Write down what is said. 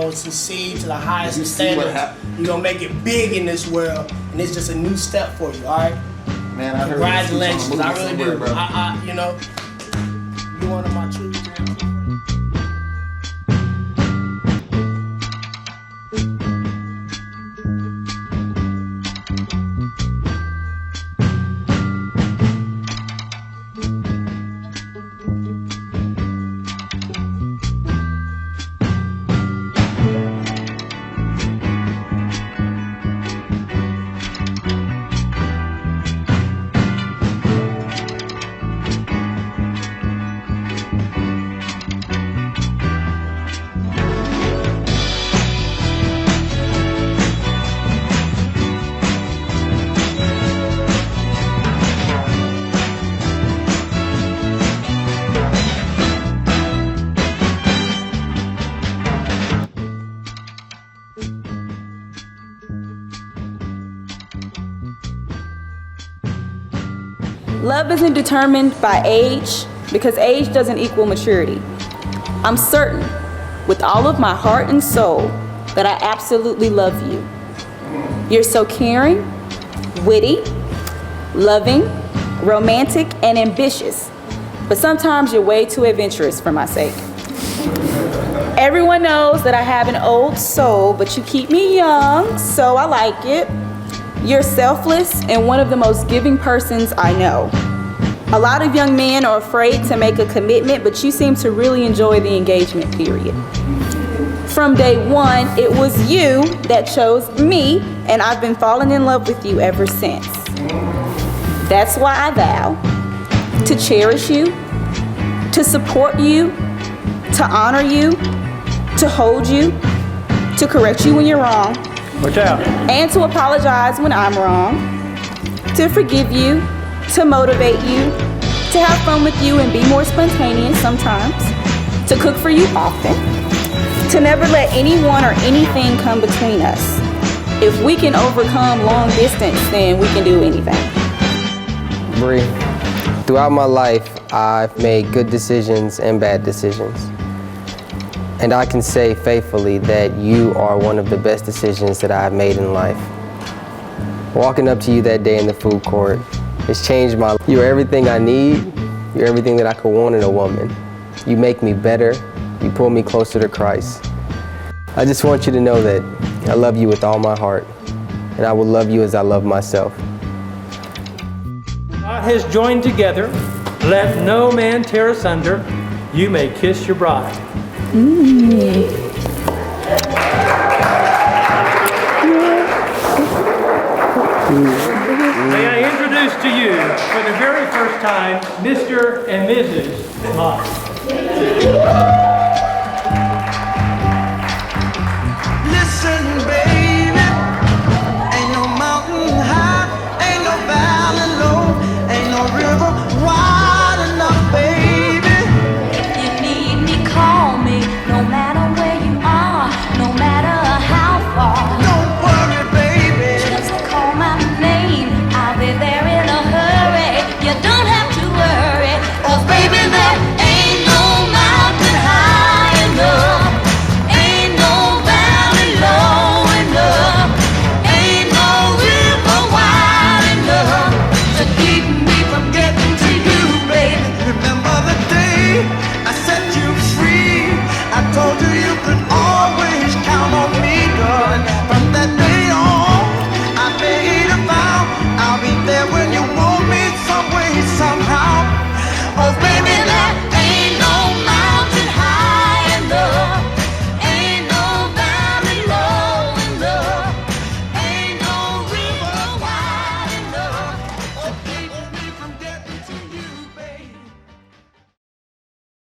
know, succeed to the highest standards. You're gonna make it big in this world, and it's just a new step for you. All right. Man, I heard congratulations. I really do. Bro. You know, you're one of my true friends. Love isn't determined by age because age doesn't equal maturity. I'm certain with all of my heart and soul that I absolutely love you. You're so caring, witty, loving, romantic, and ambitious, but sometimes you're way too adventurous for my sake. Everyone knows that I have an old soul, but you keep me young, so I like it. You're selfless and one of the most giving persons I know. A lot of young men are afraid to make a commitment, but you seem to really enjoy the engagement period. From day one, it was you that chose me, and I've been falling in love with you ever since. That's why I vow to cherish you, to support you, to honor you, to hold you, to correct you when you're wrong, watch out, and to apologize when I'm wrong, to forgive you, to motivate you, to have fun with you and be more spontaneous sometimes, to cook for you often, to never let anyone or anything come between us. If we can overcome long distance, then we can do anything. Bree, throughout my life, I've made good decisions and bad decisions. And I can say faithfully that you are one of the best decisions that I've made in life. Walking up to you that day in the food court, it's changed my life. You're everything I need. You're everything that I could want in a woman. You make me better. You pull me closer to Christ. I just want you to know that I love you with all my heart, and I will love you as I love myself. God has joined together. Let no man tear asunder. You may kiss your bride. May I introduce to you, for the very first time, Mr. and Mrs. Moss.